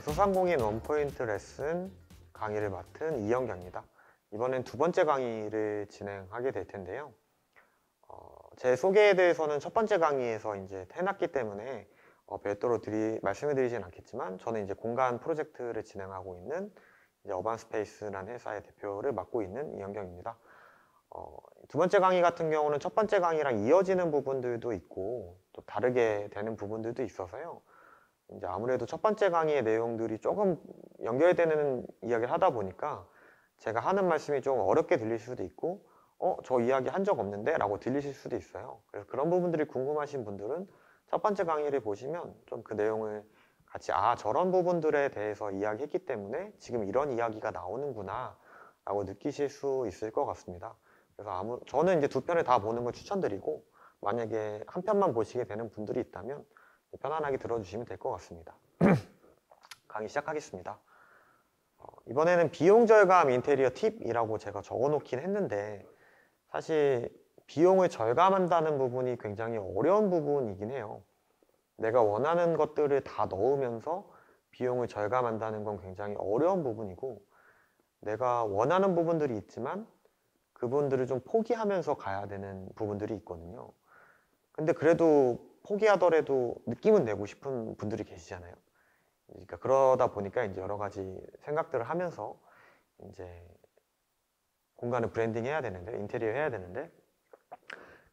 소상공인 원포인트 레슨 강의를 맡은 이영경입니다. 이번엔 두 번째 강의를 진행하게 될 텐데요. 제 소개에 대해서는 첫 번째 강의에서 이제 해놨기 때문에 별도로 말씀을 드리진 않겠지만, 저는 이제 공간 프로젝트를 진행하고 있는 이제 어반스페이스라는 회사의 대표를 맡고 있는 이영경입니다. 두 번째 강의 같은 경우는 첫 번째 강의랑 이어지는 부분들도 있고 또 다르게 되는 부분들도 있어서요. 이제 아무래도 첫 번째 강의의 내용들이 조금 연결되는 이야기를 하다 보니까 제가 하는 말씀이 좀 어렵게 들릴 수도 있고, 저 이야기 한 적 없는데? 라고 들리실 수도 있어요. 그래서 그런 부분들이 궁금하신 분들은 첫 번째 강의를 보시면 좀 그 내용을 같이, 저런 부분들에 대해서 이야기했기 때문에 지금 이런 이야기가 나오는구나 라고 느끼실 수 있을 것 같습니다. 그래서 저는 이제 두 편을 다 보는 걸 추천드리고, 만약에 한 편만 보시게 되는 분들이 있다면 편안하게 들어주시면 될 것 같습니다. 강의 시작하겠습니다. 이번에는 비용 절감 인테리어 팁이라고 제가 적어 놓긴 했는데, 사실 비용을 절감한다는 부분이 굉장히 어려운 부분이긴 해요. 내가 원하는 것들을 다 넣으면서 비용을 절감한다는 건 굉장히 어려운 부분이고, 내가 원하는 부분들이 있지만 그분들을 좀 포기하면서 가야 되는 부분들이 있거든요. 근데 그래도 포기하더라도 느낌은 내고 싶은 분들이 계시잖아요. 그러니까 그러다 보니까 이제 여러 가지 생각들을 하면서 이제 공간을 브랜딩 해야 되는데, 인테리어 해야 되는데,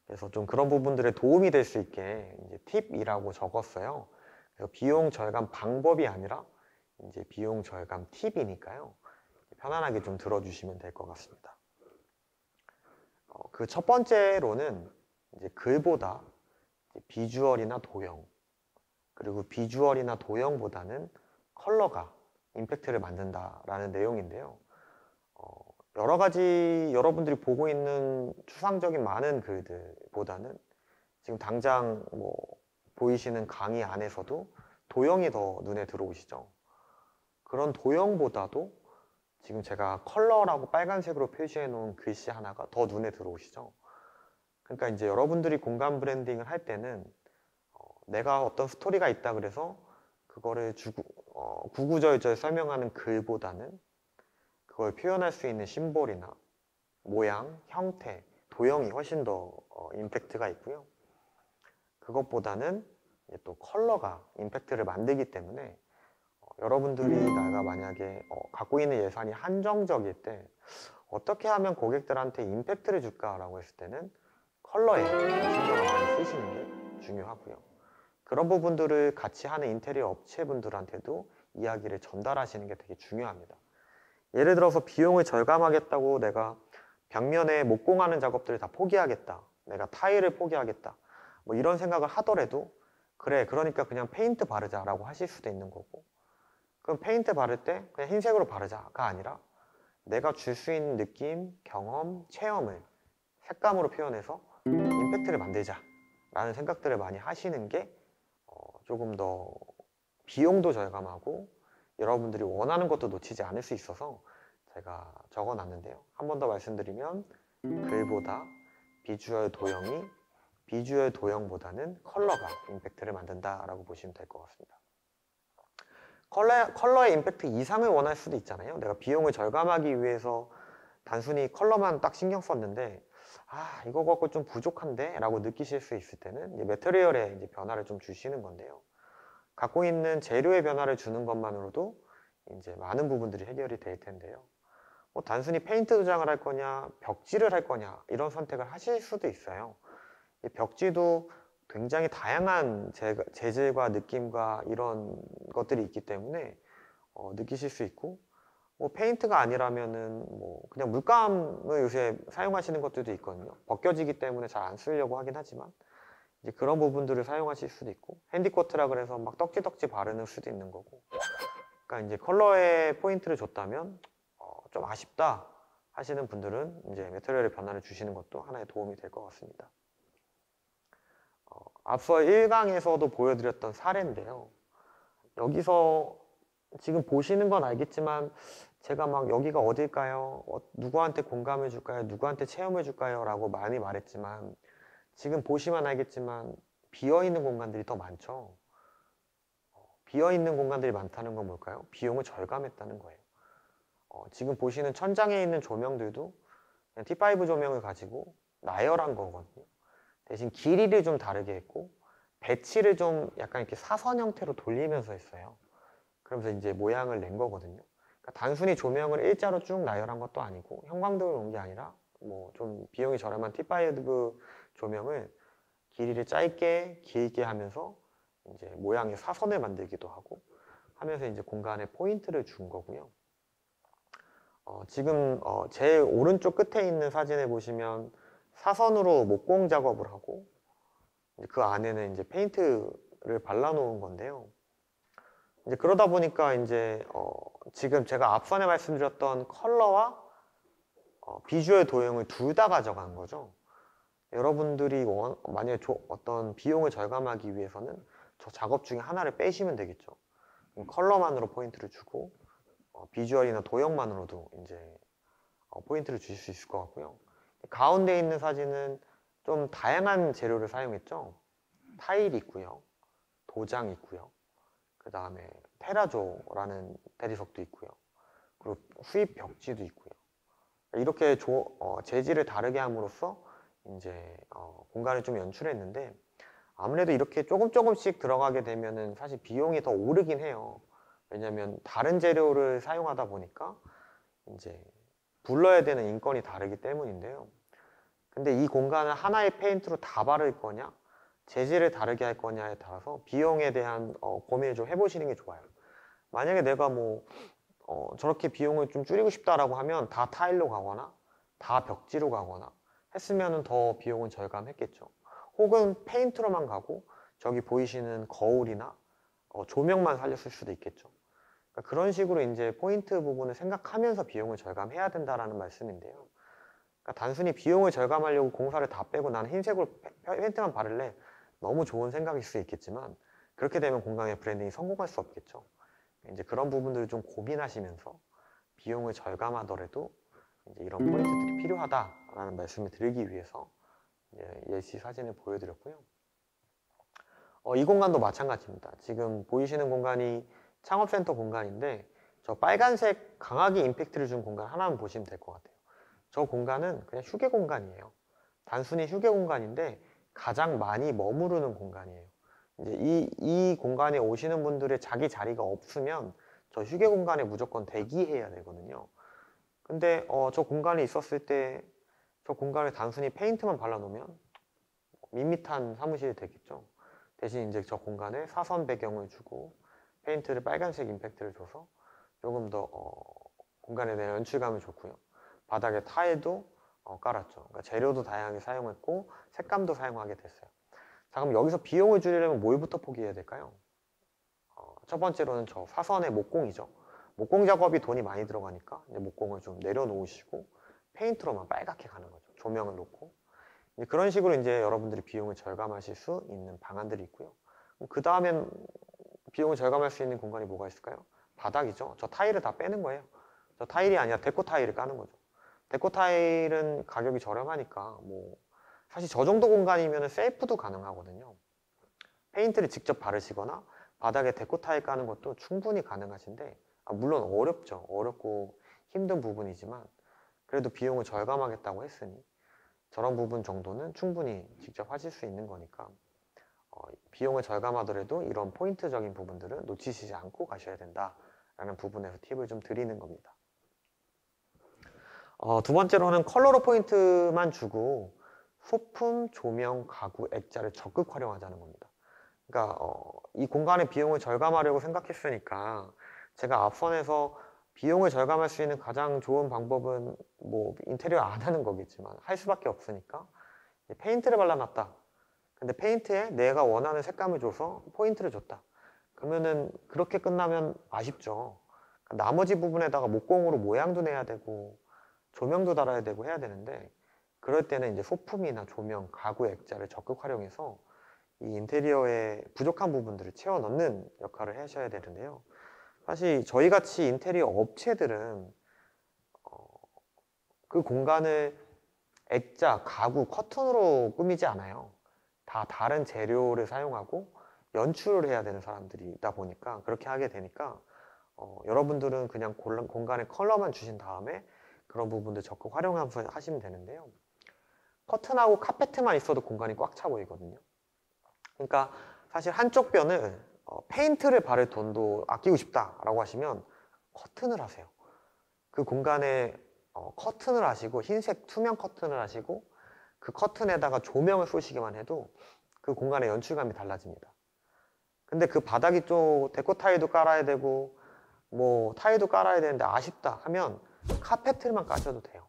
그래서 좀 그런 부분들에 도움이 될 수 있게 이제 팁이라고 적었어요. 그래서 비용 절감 방법이 아니라 이제 비용 절감 팁이니까요. 편안하게 좀 들어주시면 될 것 같습니다. 그 첫 번째로는 이제 글보다 비주얼이나 도형, 그리고 비주얼이나 도형보다는 컬러가 임팩트를 만든다라는 내용인데요. 여러 가지 여러분들이 보고 있는 추상적인 많은 글들보다는 지금 당장 보이시는 강의 안에서도 도형이 더 눈에 들어오시죠. 그런 도형보다도 지금 제가 컬러라고 빨간색으로 표시해 놓은 글씨 하나가 더 눈에 들어오시죠. 그러니까 이제 여러분들이 공간 브랜딩을 할 때는 내가 어떤 스토리가 있다 그래서 그거를 구구절절 설명하는 글보다는 그걸 표현할 수 있는 심볼이나 모양, 형태, 도형이 훨씬 더 임팩트가 있고요. 그것보다는 또 컬러가 임팩트를 만들기 때문에 여러분들이 내가 만약에 갖고 있는 예산이 한정적일 때 어떻게 하면 고객들한테 임팩트를 줄까라고 했을 때는 컬러에 신경을 많이 쓰시는 게 중요하고요. 그런 부분들을 같이 하는 인테리어 업체분들한테도 이야기를 전달하시는 게 되게 중요합니다. 예를 들어서 비용을 절감하겠다고 내가 벽면에 목공하는 작업들을 다 포기하겠다, 내가 타일을 포기하겠다, 이런 생각을 하더라도 그래, 그러니까 그냥 페인트 바르자 라고 하실 수도 있는 거고, 그럼 페인트 바를 때 그냥 흰색으로 바르자가 아니라 내가 줄 수 있는 느낌, 경험, 체험을 색감으로 표현해서 임팩트를 만들자 라는 생각들을 많이 하시는 게 조금 더 비용도 절감하고 여러분들이 원하는 것도 놓치지 않을 수 있어서 제가 적어 놨는데요. 한 번 더 말씀드리면 글보다 비주얼 도형이 비주얼 도형보다는 컬러가 임팩트를 만든다 라고 보시면 될 것 같습니다. 컬러의 임팩트 이상을 원할 수도 있잖아요. 내가 비용을 절감하기 위해서 단순히 컬러만 딱 신경 썼는데 이거 갖고 좀 부족한데? 라고 느끼실 수 있을 때는 이제 매트리얼에 이제 변화를 좀 주시는 건데요. 갖고 있는 재료의 변화를 주는 것만으로도 이제 많은 부분들이 해결이 될 텐데요. 단순히 페인트 도장을 할 거냐, 벽지를 할 거냐, 이런 선택을 하실 수도 있어요. 이 벽지도 굉장히 다양한 재질과 느낌과 이런 것들이 있기 때문에 느끼실 수 있고, 페인트가 아니라면은 그냥 물감을 요새 사용하시는 것들도 있거든요. 벗겨지기 때문에 잘 안 쓰려고 하긴 하지만 이제 그런 부분들을 사용하실 수도 있고, 핸디코트라 그래서 막 떡지떡지 바르는 수도 있는 거고. 그러니까 이제 컬러에 포인트를 줬다면 좀 아쉽다 하시는 분들은 이제 매트리얼의 변화를 주시는 것도 하나의 도움이 될 것 같습니다. 앞서 1강에서도 보여드렸던 사례인데요. 여기서 지금 보시는 건 알겠지만 제가 막 여기가 어딜까요? 누구한테 공감해 줄까요? 누구한테 체험해 줄까요? 라고 많이 말했지만 지금 보시면 알겠지만 비어있는 공간들이 더 많죠. 비어있는 공간들이 많다는 건 뭘까요? 비용을 절감했다는 거예요. 지금 보시는 천장에 있는 조명들도 그냥 T5 조명을 가지고 나열한 거거든요. 대신 길이를 좀 다르게 했고 배치를 좀 약간 이렇게 사선 형태로 돌리면서 했어요. 그러면서 이제 모양을 낸 거거든요. 그러니까 단순히 조명을 일자로 쭉 나열한 것도 아니고 형광등을 놓은 게 아니라 뭐 좀 비용이 저렴한 T5 조명을 길이를 짧게 길게 하면서 이제 모양의 사선을 만들기도 하고 하면서 이제 공간에 포인트를 준 거고요. 지금 제 오른쪽 끝에 있는 사진을 보시면 사선으로 목공 작업을 하고 그 안에는 이제 페인트를 발라 놓은 건데요. 이제 그러다 보니까 이제 지금 제가 앞선에 말씀드렸던 컬러와 비주얼 도형을 둘 다 가져간 거죠. 여러분들이 만약에 어떤 비용을 절감하기 위해서는 저 작업 중에 하나를 빼시면 되겠죠. 컬러만으로 포인트를 주고 비주얼이나 도형만으로도 이제 포인트를 주실 수 있을 것 같고요. 가운데 있는 사진은 좀 다양한 재료를 사용했죠. 타일이 있고요. 도장 있고요. 그 다음에 테라조라는 대리석도 있고요. 그리고 수입 벽지도 있고요. 이렇게 재질을 다르게 함으로써 이제 공간을 좀 연출했는데 아무래도 이렇게 조금씩 들어가게 되면은 사실 비용이 더 오르긴 해요. 왜냐면 다른 재료를 사용하다 보니까 이제 불러야 되는 인건이 다르기 때문인데요. 근데 이 공간을 하나의 페인트로 다 바를 거냐 재질을 다르게 할 거냐에 따라서 비용에 대한 고민을 좀 해보시는 게 좋아요. 만약에 내가 뭐 저렇게 비용을 좀 줄이고 싶다라고 하면 다 타일로 가거나 다 벽지로 가거나 했으면 더 비용은 절감했겠죠. 혹은 페인트로만 가고 저기 보이시는 거울이나 조명만 살렸을 수도 있겠죠. 그러니까 그런 식으로 이제 포인트 부분을 생각하면서 비용을 절감해야 된다라는 말씀인데요. 그러니까 단순히 비용을 절감하려고 공사를 다 빼고 나는 흰색으로 페인트만 바를래 너무 좋은 생각일 수 있겠지만 그렇게 되면 공간의 브랜딩이 성공할 수 없겠죠. 이제 그런 부분들을 좀 고민하시면서 비용을 절감하더라도 이제 이런 포인트들이 필요하다라는 말씀을 드리기 위해서 예시 사진을 보여드렸고요. 이 공간도 마찬가지입니다. 지금 보이시는 공간이 창업센터 공간인데 저 빨간색 강하게 임팩트를 준 공간 하나만 보시면 될 것 같아요. 저 공간은 그냥 휴게 공간이에요. 단순히 휴게 공간인데 가장 많이 머무르는 공간이에요. 이제 이 공간에 오시는 분들의 자기 자리가 없으면 저 휴게 공간에 무조건 대기해야 되거든요. 근데 저 공간에 있었을 때 저 공간에 단순히 페인트만 발라놓으면 밋밋한 사무실이 되겠죠. 대신 이제 저 공간에 사선 배경을 주고 페인트를 빨간색 임팩트를 줘서 조금 더 공간에 대한 연출감을 줬고요. 바닥에 타일도 깔았죠. 그러니까 재료도 다양하게 사용했고 색감도 사용하게 됐어요. 자, 그럼 여기서 비용을 줄이려면 뭘부터 포기해야 될까요? 첫 번째로는 저 사선의 목공이죠. 목공 작업이 돈이 많이 들어가니까 이제 목공을 좀 내려놓으시고 페인트로만 빨갛게 가는 거죠. 조명을 놓고 그런 식으로 이제 여러분들이 비용을 절감하실 수 있는 방안들이 있고요. 그 다음엔 비용을 절감할 수 있는 공간이 뭐가 있을까요? 바닥이죠. 저 타일을 다 빼는 거예요. 저 타일이 아니라 데코 타일을 까는 거죠. 데코 타일은 가격이 저렴하니까 뭐 사실 저 정도 공간이면 셀프도 가능하거든요. 페인트를 직접 바르시거나 바닥에 데코 타일 까는 것도 충분히 가능하신데 물론 어렵죠. 어렵고 힘든 부분이지만 그래도 비용을 절감하겠다고 했으니 저런 부분 정도는 충분히 직접 하실 수 있는 거니까 비용을 절감하더라도 이런 포인트적인 부분들은 놓치시지 않고 가셔야 된다라는 부분에서 팁을 좀 드리는 겁니다. 두 번째로는 컬러로 포인트만 주고 소품, 조명, 가구, 액자를 적극 활용하자는 겁니다. 그러니까 이 공간의 비용을 절감하려고 생각했으니까 제가 앞선에서 비용을 절감할 수 있는 가장 좋은 방법은 뭐 인테리어 안 하는 거겠지만 할 수밖에 없으니까 페인트를 발라놨다. 근데 페인트에 내가 원하는 색감을 줘서 포인트를 줬다. 그러면은 그렇게 끝나면 아쉽죠. 그러니까 나머지 부분에다가 목공으로 모양도 내야 되고 조명도 달아야 되고 해야 되는데 그럴 때는 이제 소품이나 조명, 가구, 액자를 적극 활용해서 이 인테리어의 부족한 부분들을 채워 넣는 역할을 하셔야 되는데요. 사실 저희같이 인테리어 업체들은 그 공간을 액자, 가구, 커튼으로 꾸미지 않아요. 다 다른 재료를 사용하고 연출을 해야 되는 사람들이다 보니까 그렇게 하게 되니까 여러분들은 그냥 공간에 컬러만 주신 다음에 그런 부분들 적극 활용하면서 하시면 되는데요. 커튼하고 카페트만 있어도 공간이 꽉 차 보이거든요. 그러니까 사실 한쪽 벽을 페인트를 바를 돈도 아끼고 싶다라고 하시면 커튼을 하세요. 그 공간에 커튼을 하시고 흰색 투명 커튼을 하시고 그 커튼에다가 조명을 쏘시기만 해도 그 공간의 연출감이 달라집니다. 근데 그 바닥이 좀 데코 타일도 깔아야 되고 뭐 타일도 깔아야 되는데 아쉽다 하면 카페트만 까셔도 돼요.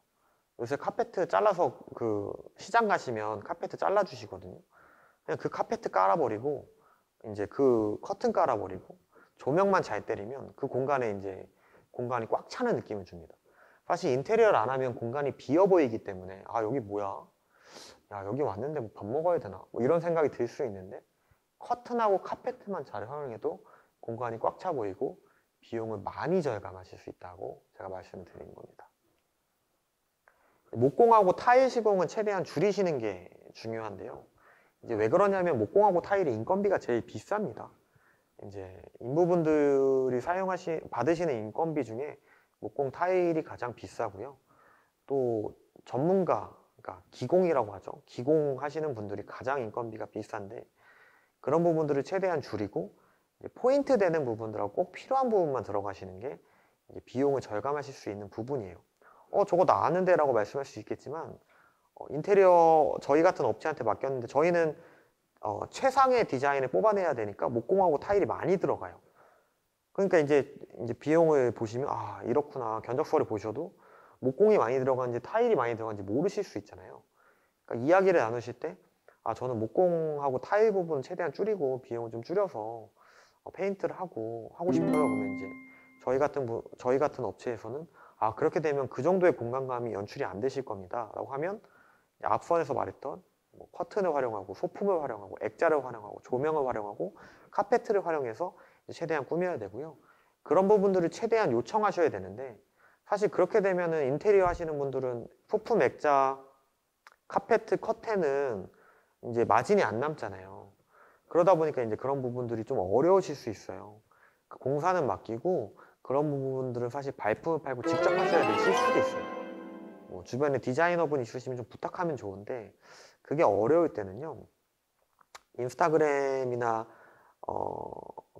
요새 카페트 잘라서 그 시장 가시면 카페트 잘라 주시거든요. 그냥 그 카페트 깔아버리고 이제 그 커튼 깔아버리고 조명만 잘 때리면 그 공간에 이제 공간이 꽉 차는 느낌을 줍니다. 사실 인테리어를 안 하면 공간이 비어 보이기 때문에 아 여기 뭐야? 야 여기 왔는데 뭐 밥 먹어야 되나? 뭐 이런 생각이 들 수 있는데 커튼하고 카페트만 잘 활용해도 공간이 꽉 차 보이고 비용을 많이 절감하실 수 있다고 제가 말씀을 드리는 겁니다. 목공하고 타일 시공은 최대한 줄이시는 게 중요한데요. 이제 왜 그러냐면 목공하고 타일이 인건비가 제일 비쌉니다. 이제 인부분들이 받으시는 인건비 중에 목공 타일이 가장 비싸고요. 또 전문가, 그러니까 기공이라고 하죠. 기공하시는 분들이 가장 인건비가 비싼데 그런 부분들을 최대한 줄이고 포인트 되는 부분들하고 꼭 필요한 부분만 들어가시는 게 이제 비용을 절감하실 수 있는 부분이에요. 저거 나 아는데 라고 말씀할 수 있겠지만 인테리어 저희 같은 업체한테 맡겼는데 저희는 최상의 디자인을 뽑아내야 되니까 목공하고 타일이 많이 들어가요. 그러니까 이제 비용을 보시면 아 이렇구나 견적서를 보셔도 목공이 많이 들어가는지 타일이 많이 들어가는지 모르실 수 있잖아요. 그러니까 이야기를 나누실 때 아 저는 목공하고 타일 부분 최대한 줄이고 비용을 좀 줄여서 페인트를 하고 싶어요. 그러면 이제 저희 같은 업체에서는 아 그렇게 되면 그 정도의 공간감이 연출이 안 되실 겁니다 라고 하면 앞선에서 말했던 뭐 커튼을 활용하고 소품을 활용하고 액자를 활용하고 조명을 활용하고 카페트를 활용해서 최대한 꾸며야 되고요. 그런 부분들을 최대한 요청하셔야 되는데 사실 그렇게 되면은 인테리어 하시는 분들은 소품, 액자, 카페트, 커튼은 이제 마진이 안 남잖아요. 그러다 보니까 이제 그런 부분들이 좀 어려우실 수 있어요. 공사는 맡기고 그런 부분들은 사실 발품을 팔고 직접 하셔야 되실 수도 있어요. 뭐 주변에 디자이너분 있으시면 좀 부탁하면 좋은데 그게 어려울 때는요. 인스타그램이나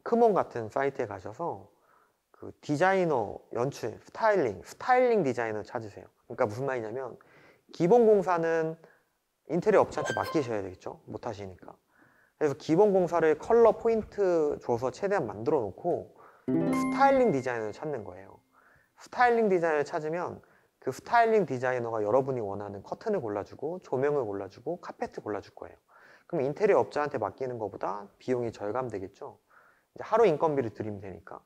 크몬 같은 사이트에 가셔서 그 디자이너 연출, 스타일링 디자이너 찾으세요. 그러니까 무슨 말이냐면 기본 공사는 인테리어 업체한테 맡기셔야 되겠죠. 못 하시니까. 그래서 기본 공사를 컬러 포인트 줘서 최대한 만들어 놓고 스타일링 디자이너를 찾는 거예요. 스타일링 디자이너를 찾으면 그 스타일링 디자이너가 여러분이 원하는 커튼을 골라주고 조명을 골라주고 카페트 골라줄 거예요. 그럼 인테리어 업자한테 맡기는 것보다 비용이 절감되겠죠. 이제 하루 인건비를 드리면 되니까.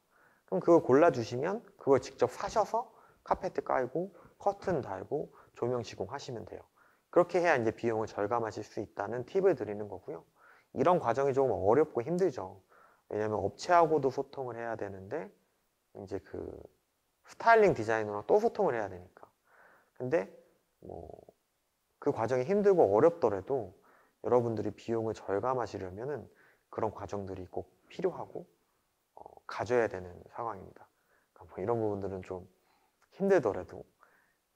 그럼 그걸 골라주시면 그걸 직접 사셔서 카페트 깔고 커튼 달고 조명 시공하시면 돼요. 그렇게 해야 이제 비용을 절감하실 수 있다는 팁을 드리는 거고요. 이런 과정이 조금 어렵고 힘들죠. 왜냐면 업체하고도 소통을 해야 되는데 이제 그 스타일링 디자이너랑 또 소통을 해야 되니까. 근데 뭐 그 과정이 힘들고 어렵더라도 여러분들이 비용을 절감하시려면은 그런 과정들이 꼭 필요하고 가져야 되는 상황입니다. 그러니까 뭐 이런 부분들은 좀 힘들더라도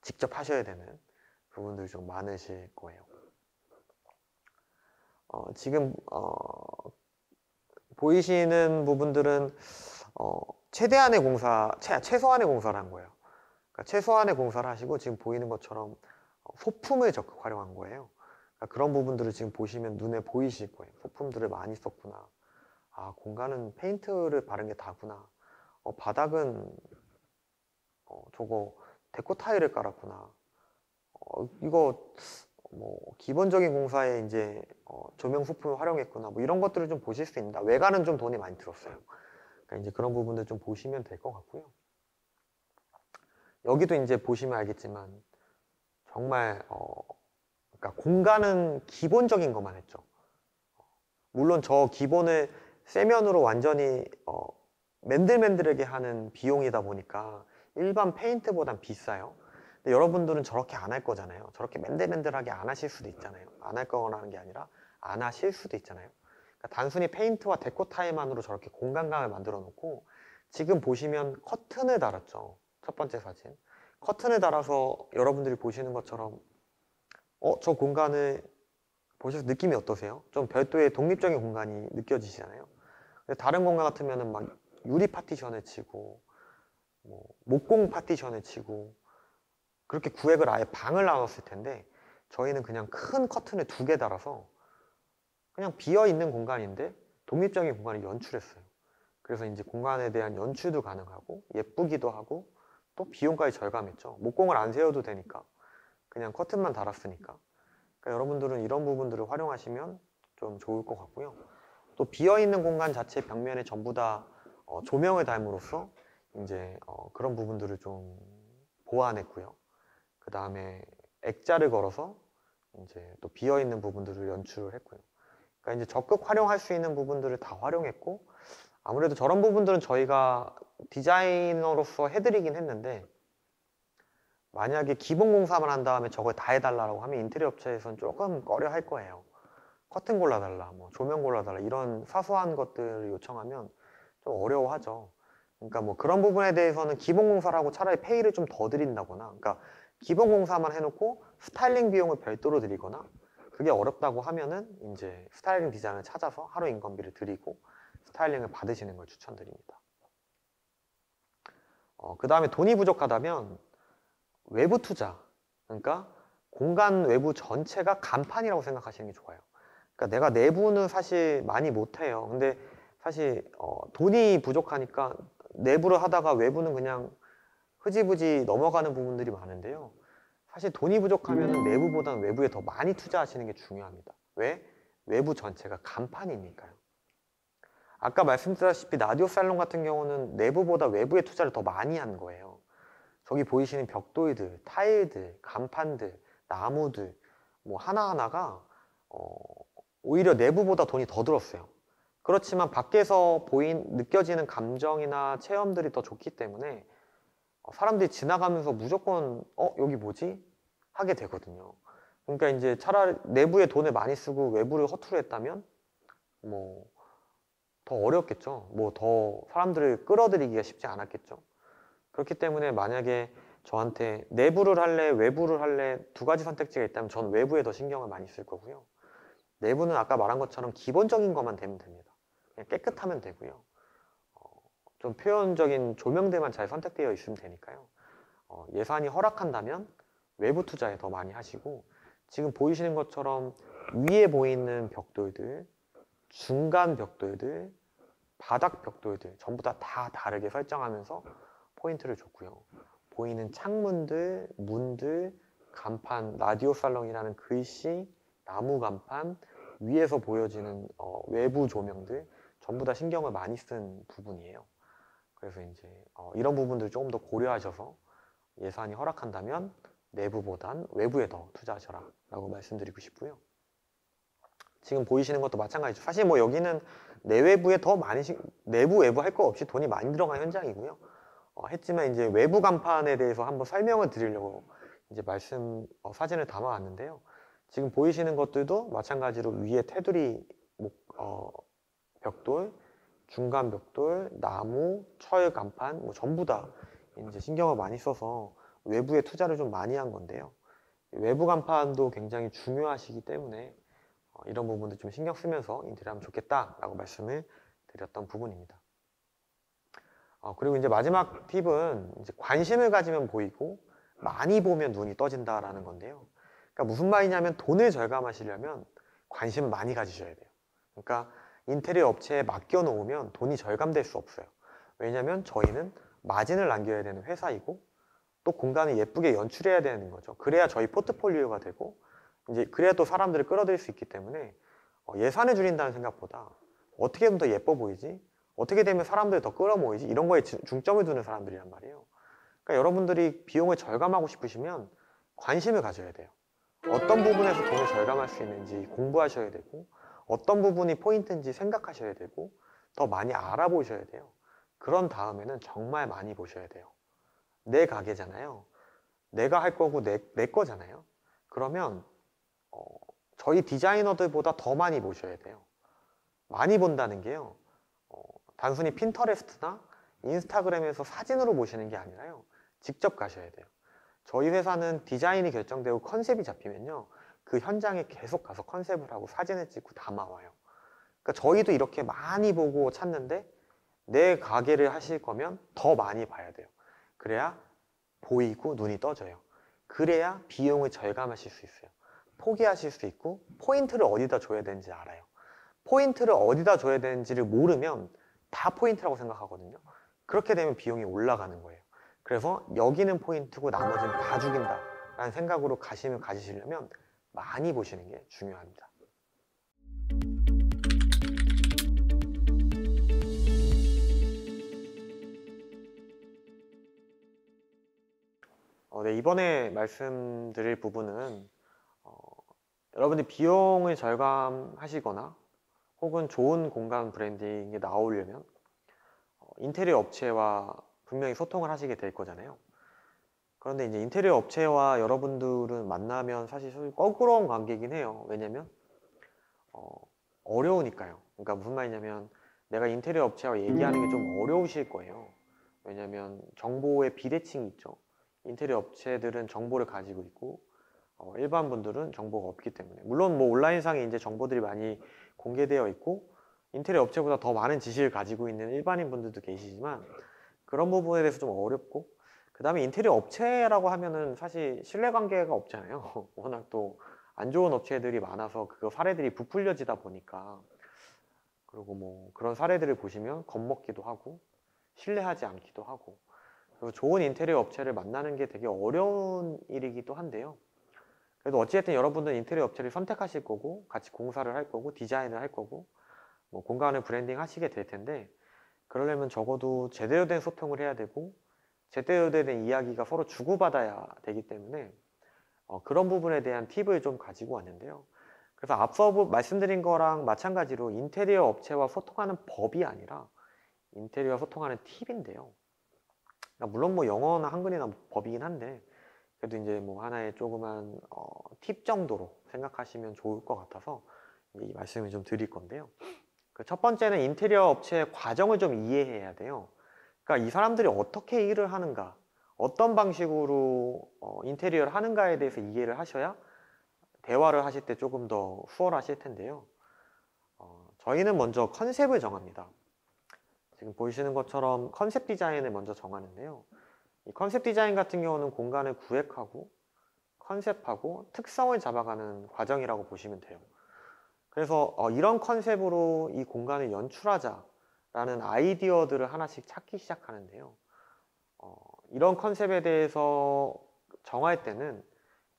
직접 하셔야 되는 부분들이 좀 많으실 거예요. 지금 보이시는 부분들은 최소한의 공사를 한 거예요. 그러니까 최소한의 공사를 하시고 지금 보이는 것처럼 소품을 적극 활용한 거예요. 그러니까 그런 부분들을 지금 보시면 눈에 보이실 거예요. 소품들을 많이 썼구나. 아, 공간은 페인트를 바른 게 다구나. 바닥은 저거 데코 타일을 깔았구나. 이거 뭐 기본적인 공사에 이제 조명 소품을 활용했구나. 뭐 이런 것들을 좀 보실 수 있습니다. 외관은 좀 돈이 많이 들었어요. 그러니까 이제 그런 부분들 좀 보시면 될 것 같고요. 여기도 이제 보시면 알겠지만 정말 그러니까 공간은 기본적인 것만 했죠. 물론 저 기본을 세면으로 완전히 맨들맨들하게 하는 비용이다 보니까 일반 페인트보단 비싸요. 근데 여러분들은 저렇게 안 할 거잖아요. 저렇게 맨들맨들하게 안 하실 수도 있잖아요. 안 할 거라는 게 아니라 안 하실 수도 있잖아요. 그러니까 단순히 페인트와 데코 타일만으로 저렇게 공간감을 만들어 놓고, 지금 보시면 커튼을 달았죠. 첫 번째 사진. 커튼을 달아서 여러분들이 보시는 것처럼 저 공간을 보셔서 느낌이 어떠세요? 좀 별도의 독립적인 공간이 느껴지시잖아요. 근데 다른 공간 같으면은 막 유리 파티션을 치고 뭐 목공 파티션을 치고 그렇게 구획을 아예 방을 나눴을 텐데, 저희는 그냥 큰 커튼을 2개 달아서 그냥 비어있는 공간인데 독립적인 공간을 연출했어요. 그래서 이제 공간에 대한 연출도 가능하고 예쁘기도 하고 또 비용까지 절감했죠. 목공을 안 세워도 되니까, 그냥 커튼만 달았으니까. 그러니까 여러분들은 이런 부분들을 활용하시면 좀 좋을 것 같고요. 또 비어있는 공간 자체 벽면에 전부 다 조명을 달므로써 이제 그런 부분들을 좀 보완했고요. 그 다음에 액자를 걸어서 이제 또 비어있는 부분들을 연출을 했고요. 그러니까 이제 적극 활용할 수 있는 부분들을 다 활용했고, 아무래도 저런 부분들은 저희가 디자이너로서 해드리긴 했는데, 만약에 기본 공사만 한 다음에 저걸 다 해달라고 하면 인테리어 업체에서는 조금 꺼려 할 거예요. 커튼 골라달라, 뭐 조명 골라달라, 이런 사소한 것들을 요청하면 좀 어려워하죠. 그러니까 뭐 그런 부분에 대해서는 기본 공사를 하고 차라리 페이를 좀 더 드린다거나, 그러니까 기본 공사만 해놓고 스타일링 비용을 별도로 드리거나, 그게 어렵다고 하면은 이제 스타일링 디자인을 찾아서 하루 인건비를 드리고 스타일링을 받으시는 걸 추천드립니다. 그 다음에 돈이 부족하다면 외부 투자, 그러니까 공간 외부 전체가 간판이라고 생각하시는 게 좋아요. 그러니까 내가 내부는 사실 많이 못해요. 근데 사실 돈이 부족하니까 내부를 하다가 외부는 그냥 흐지부지 넘어가는 부분들이 많은데요. 사실 돈이 부족하면 내부보다는 외부에 더 많이 투자하시는 게 중요합니다. 왜? 외부 전체가 간판이니까요. 아까 말씀드렸다시피 라디오 살롱 같은 경우는 내부보다 외부에 투자를 더 많이 한 거예요. 저기 보이시는 벽돌들, 타일들, 간판들, 나무들 뭐 하나하나가 오히려 내부보다 돈이 더 들었어요. 그렇지만 밖에서 느껴지는 감정이나 체험들이 더 좋기 때문에 사람들이 지나가면서 무조건 여기 뭐지? 하게 되거든요. 그러니까 이제 차라리 내부에 돈을 많이 쓰고 외부를 허투루 했다면 뭐 더 어렵겠죠. 뭐 더 사람들을 끌어들이기가 쉽지 않았겠죠. 그렇기 때문에 만약에 저한테 내부를 할래, 외부를 할래 2가지 선택지가 있다면 전 외부에 더 신경을 많이 쓸 거고요. 내부는 아까 말한 것처럼 기본적인 것만 되면 됩니다. 그냥 깨끗하면 되고요. 좀 표현적인 조명들만 잘 선택되어 있으면 되니까요. 예산이 허락한다면 외부 투자에 더 많이 하시고, 지금 보이시는 것처럼 위에 보이는 벽돌들, 중간 벽돌들, 바닥 벽돌들 전부 다 다르게 설정하면서 포인트를 줬고요. 보이는 창문들, 문들, 간판, 라디오 살롱이라는 글씨, 나무 간판, 위에서 보여지는 외부 조명들 전부 다 신경을 많이 쓴 부분이에요. 그래서 이제 이런 부분들 조금 더 고려하셔서 예산이 허락한다면 내부보단 외부에 더 투자하셔라 라고 말씀드리고 싶고요. 지금 보이시는 것도 마찬가지죠. 사실 뭐 여기는 내외부에 더 많이 내부 외부 할 거 없이 돈이 많이 들어간 현장이고요. 했지만 이제 외부 간판에 대해서 한번 설명을 드리려고 이제 사진을 담아왔는데요. 지금 보이시는 것들도 마찬가지로 위에 테두리 벽돌, 중간 벽돌, 나무, 철 간판 뭐 전부 다 이제 신경을 많이 써서 외부에 투자를 좀 많이 한 건데요. 외부 간판도 굉장히 중요하시기 때문에 이런 부분도 좀 신경 쓰면서 인테리어하면 좋겠다라고 말씀을 드렸던 부분입니다. 그리고 이제 마지막 팁은 이제 관심을 가지면 보이고 많이 보면 눈이 떠진다라는 건데요. 그러니까 무슨 말이냐면 돈을 절감하시려면 관심을 많이 가지셔야 돼요. 그러니까 인테리어 업체에 맡겨놓으면 돈이 절감될 수 없어요. 왜냐하면 저희는 마진을 남겨야 되는 회사이고 또 공간을 예쁘게 연출해야 되는 거죠. 그래야 저희 포트폴리오가 되고 이제 그래야 또 사람들을 끌어들일 수 있기 때문에 예산을 줄인다는 생각보다 어떻게 하면 더 예뻐 보이지? 어떻게 되면 사람들이 더 끌어모이지? 이런 거에 중점을 두는 사람들이란 말이에요. 그러니까 여러분들이 비용을 절감하고 싶으시면 관심을 가져야 돼요. 어떤 부분에서 돈을 절감할 수 있는지 공부하셔야 되고 어떤 부분이 포인트인지 생각하셔야 되고 더 많이 알아보셔야 돼요. 그런 다음에는 정말 많이 보셔야 돼요. 내 가게잖아요. 내가 할 거고 내 거잖아요. 그러면 저희 디자이너들보다 더 많이 보셔야 돼요. 많이 본다는 게요. 단순히 핀터레스트나 인스타그램에서 사진으로 보시는 게 아니라요. 직접 가셔야 돼요. 저희 회사는 디자인이 결정되고 컨셉이 잡히면요. 그 현장에 계속 가서 컨셉을 하고 사진을 찍고 담아와요. 그러니까 저희도 이렇게 많이 보고 찾는데 내 가게를 하실 거면 더 많이 봐야 돼요. 그래야 보이고 눈이 떠져요. 그래야 비용을 절감하실 수 있어요. 포기하실 수 있고 포인트를 어디다 줘야 되는지 알아요. 포인트를 어디다 줘야 되는지를 모르면 다 포인트라고 생각하거든요. 그렇게 되면 비용이 올라가는 거예요. 그래서 여기는 포인트고 나머지는 다 죽인다 라는 생각으로 가지시려면 많이 보시는 게 중요합니다. 네, 이번에 말씀드릴 부분은 여러분들이 비용을 절감하시거나 혹은 좋은 공간 브랜딩에 나오려면 인테리어 업체와 분명히 소통을 하시게 될 거잖아요. 그런데 이제 인테리어 업체와 여러분들은 만나면 사실 껄끄러운 관계이긴 해요. 왜냐면 어려우니까요. 그러니까 무슨 말이냐면 내가 인테리어 업체와 얘기하는 게 좀 어려우실 거예요. 왜냐면 정보의 비대칭이 있죠. 인테리어 업체들은 정보를 가지고 있고 일반 분들은 정보가 없기 때문에, 물론 뭐 온라인상에 이제 정보들이 많이 공개되어 있고 인테리어 업체보다 더 많은 지식을 가지고 있는 일반인 분들도 계시지만 그런 부분에 대해서 좀 어렵고, 그 다음에 인테리어 업체라고 하면은 사실 신뢰관계가 없잖아요. 워낙 또 안 좋은 업체들이 많아서 그 사례들이 부풀려지다 보니까. 그리고 뭐 그런 사례들을 보시면 겁먹기도 하고 신뢰하지 않기도 하고, 그리고 좋은 인테리어 업체를 만나는 게 되게 어려운 일이기도 한데요. 그래도 어찌됐든 여러분들은 인테리어 업체를 선택하실 거고 같이 공사를 할 거고 디자인을 할 거고 뭐 공간을 브랜딩 하시게 될 텐데, 그러려면 적어도 제대로 된 소통을 해야 되고 제대로 된 이야기가 서로 주고받아야 되기 때문에 그런 부분에 대한 팁을 좀 가지고 왔는데요. 그래서 앞서 말씀드린 거랑 마찬가지로 인테리어 업체와 소통하는 법이 아니라 인테리어 소통하는 팁인데요. 그러니까 물론 뭐 영어나 한글이나 법이긴 한데 그래도 이제 뭐 하나의 조그만 팁 정도로 생각하시면 좋을 것 같아서 이 말씀을 좀 드릴 건데요. 그 첫 번째는 인테리어 업체의 과정을 좀 이해해야 돼요. 그러니까 이 사람들이 어떻게 일을 하는가, 어떤 방식으로 인테리어를 하는가에 대해서 이해를 하셔야 대화를 하실 때 조금 더 수월하실 텐데요. 저희는 먼저 컨셉을 정합니다. 지금 보시는 것처럼 컨셉 디자인을 먼저 정하는데요. 이 컨셉 디자인 같은 경우는 공간을 구획하고 컨셉하고 특성을 잡아가는 과정이라고 보시면 돼요. 그래서 이런 컨셉으로 이 공간을 연출하자라는 아이디어들을 하나씩 찾기 시작하는데요. 이런 컨셉에 대해서 정할 때는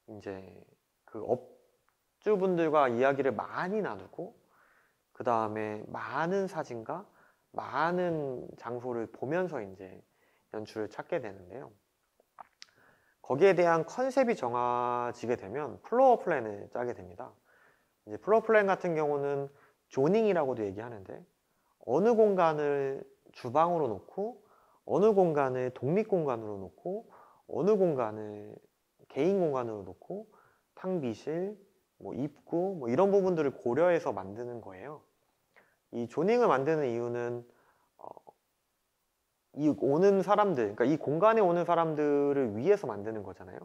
이제 그 업주분들과 이야기를 많이 나누고 그 다음에 많은 사진과 많은 장소를 보면서 이제 연출을 찾게 되는데요. 거기에 대한 컨셉이 정해지게 되면 플로어 플랜을 짜게 됩니다. 이제 플로어 플랜 같은 경우는 조닝이라고도 얘기하는데 어느 공간을 주방으로 놓고 어느 공간을 독립 공간으로 놓고 어느 공간을 개인 공간으로 놓고 탕비실, 뭐 입구, 뭐 이런 부분들을 고려해서 만드는 거예요. 이 조닝을 만드는 이유는 이 오는 사람들, 그러니까 이 공간에 오는 사람들을 위해서 만드는 거잖아요.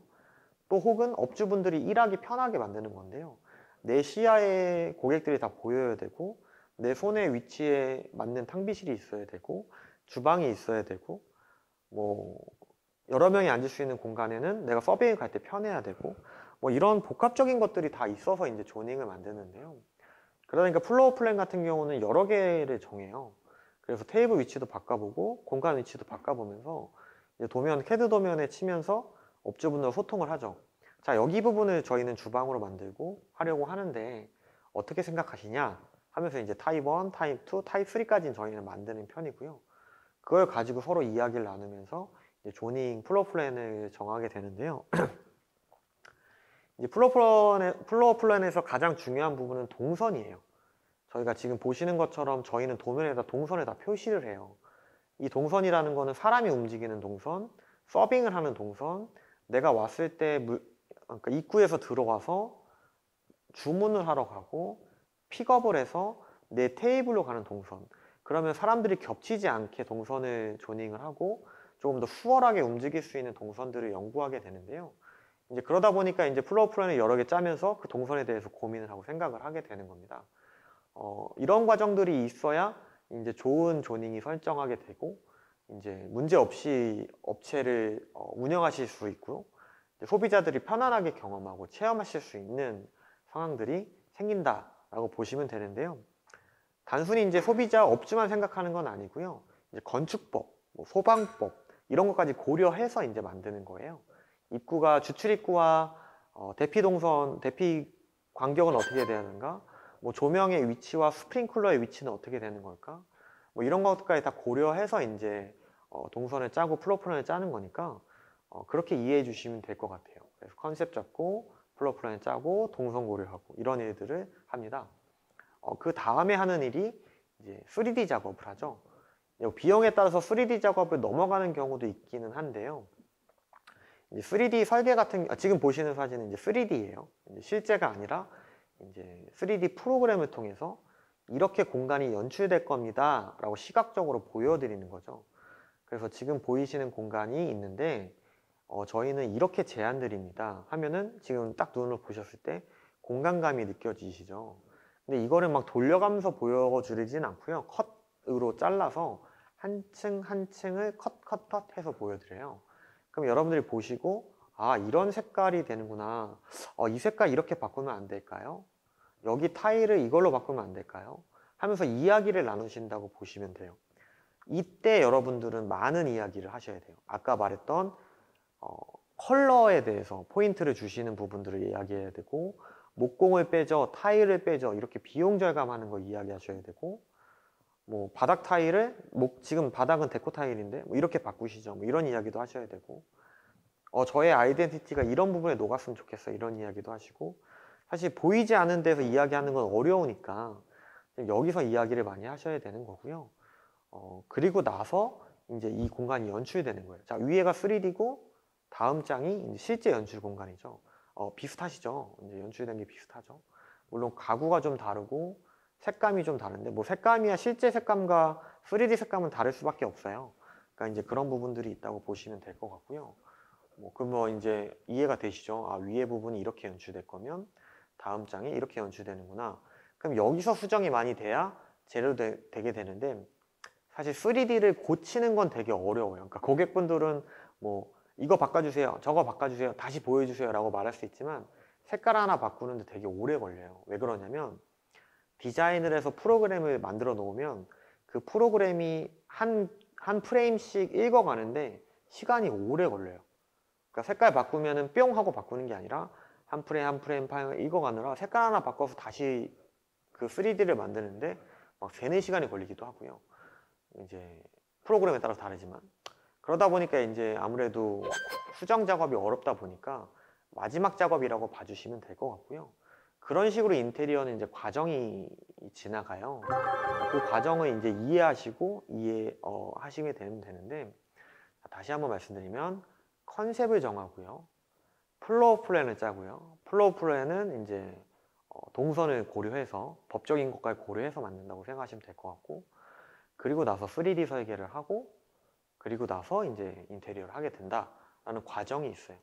또 혹은 업주분들이 일하기 편하게 만드는 건데요. 내 시야에 고객들이 다 보여야 되고 내 손의 위치에 맞는 탕비실이 있어야 되고 주방이 있어야 되고 뭐 여러 명이 앉을 수 있는 공간에는 내가 서빙을 갈 때 편해야 되고 뭐 이런 복합적인 것들이 다 있어서 이제 조닝을 만드는데요. 그러니까 플로어 플랜 같은 경우는 여러 개를 정해요. 그래서 테이블 위치도 바꿔보고 공간 위치도 바꿔보면서 이제 도면, CAD 도면에 치면서 업주분들과 소통을 하죠. 자, 여기 부분을 저희는 주방으로 만들고 하려고 하는데 어떻게 생각하시냐 하면서 이제 타입 1, 타입 2, 타입 3까지는 저희는 만드는 편이고요. 그걸 가지고 서로 이야기를 나누면서 이제 조닝 플로어 플랜을 정하게 되는데요. 이제 플로어 플랜에서 가장 중요한 부분은 동선이에요. 저희가 지금 보시는 것처럼 저희는 도면에다 동선을 다 표시를 해요. 이 동선이라는 거는 사람이 움직이는 동선, 서빙을 하는 동선, 내가 왔을 때 그러니까 입구에서 들어와서 주문을 하러 가고 픽업을 해서 내 테이블로 가는 동선. 그러면 사람들이 겹치지 않게 동선을 조닝을 하고 조금 더 수월하게 움직일 수 있는 동선들을 연구하게 되는데요. 이제 그러다 보니까 이제 플로우 플랜을 여러 개 짜면서 그 동선에 대해서 고민을 하고 생각을 하게 되는 겁니다. 이런 과정들이 있어야 이제 좋은 조닝이 설정하게 되고 이제 문제 없이 업체를 운영하실 수 있고요. 소비자들이 편안하게 경험하고 체험하실 수 있는 상황들이 생긴다라고 보시면 되는데요. 단순히 이제 소비자 업주만 생각하는 건 아니고요. 이제 건축법, 뭐 소방법 이런 것까지 고려해서 이제 만드는 거예요. 입구가 주출입구와 대피 동선, 대피 간격은 어떻게 돼야 되는가? 뭐 조명의 위치와 스프링클러의 위치는 어떻게 되는 걸까? 뭐 이런 것까지 다 고려해서 이제 동선을 짜고 플로우 플랜을 짜는 거니까 그렇게 이해해 주시면 될 것 같아요. 그래서 컨셉 잡고 플로우 플랜을 짜고 동선 고려하고 이런 일들을 합니다. 그 다음에 하는 일이 이제 3D 작업을 하죠. 비용에 따라서 3D 작업을 넘어가는 경우도 있기는 한데요. 이제 3D 설계 같은 지금 보시는 사진은 이제 3D예요. 이제 실제가 아니라 이제 3D 프로그램을 통해서 이렇게 공간이 연출될 겁니다. 라고 시각적으로 보여드리는 거죠. 그래서 지금 보이시는 공간이 있는데 저희는 이렇게 제안드립니다. 하면은 지금 딱 눈으로 보셨을 때 공간감이 느껴지시죠. 근데 이거를 막 돌려가면서 보여주진 않고요. 컷으로 잘라서 한 층 한 층을 컷 해서 보여드려요. 그럼 여러분들이 보시고 아 이런 색깔이 되는구나. 이 색깔 이렇게 바꾸면 안 될까요? 여기 타일을 이걸로 바꾸면 안 될까요? 하면서 이야기를 나누신다고 보시면 돼요. 이때 여러분들은 많은 이야기를 하셔야 돼요. 아까 말했던 컬러에 대해서 포인트를 주시는 부분들을 이야기해야 되고 목공을 빼죠, 타일을 빼죠 이렇게 비용 절감하는 거 이야기하셔야 되고 뭐 바닥 타일을 지금 바닥은 데코 타일인데 뭐 이렇게 바꾸시죠 뭐 이런 이야기도 하셔야 되고 저의 아이덴티티가 이런 부분에 녹았으면 좋겠어 이런 이야기도 하시고 사실 보이지 않은 데서 이야기하는 건 어려우니까 여기서 이야기를 많이 하셔야 되는 거고요. 그리고 나서 이제 이 공간이 연출되는 거예요. 자, 위에가 3D고 다음 장이 이제 실제 연출 공간이죠. 비슷하시죠? 이제 연출된 게 비슷하죠. 물론 가구가 좀 다르고 색감이 좀 다른데 뭐 색감이야 실제 색감과 3D 색감은 다를 수밖에 없어요. 그러니까 이제 그런 부분들이 있다고 보시면 될 것 같고요. 그러면 이제 이해가 되시죠? 아, 위에 부분이 이렇게 연출될 거면 다음 장이 이렇게 연출되는구나. 그럼 여기서 수정이 많이 돼야 제대로 되게 되는데 사실 3D를 고치는 건 되게 어려워요. 그러니까 고객분들은 뭐 이거 바꿔주세요, 저거 바꿔주세요, 다시 보여주세요 라고 말할 수 있지만 색깔 하나 바꾸는데 되게 오래 걸려요. 왜 그러냐면 디자인을 해서 프로그램을 만들어 놓으면 그 프로그램이 한 프레임씩 읽어가는데 시간이 오래 걸려요. 그러니까 색깔 바꾸면은 뿅 하고 바꾸는 게 아니라 한 프레임 한 프레임 읽어가느라 색깔 하나 바꿔서 다시 그 3D를 만드는데 막 3-4시간이 걸리기도 하고요. 이제 프로그램에 따라서 다르지만 그러다 보니까 이제 아무래도 수정 작업이 어렵다 보니까 마지막 작업이라고 봐주시면 될 것 같고요. 그런 식으로 인테리어는 이제 과정이 지나가요. 그 과정을 이제 이해하시고 하시게 되면 되는데 다시 한번 말씀드리면 컨셉을 정하고요. 플로어 플랜을 짜고요. 플로어 플랜은 이제 동선을 고려해서 법적인 것까지 고려해서 만든다고 생각하시면 될 것 같고 그리고 나서 3D 설계를 하고 그리고 나서 이제 인테리어를 하게 된다라는 과정이 있어요.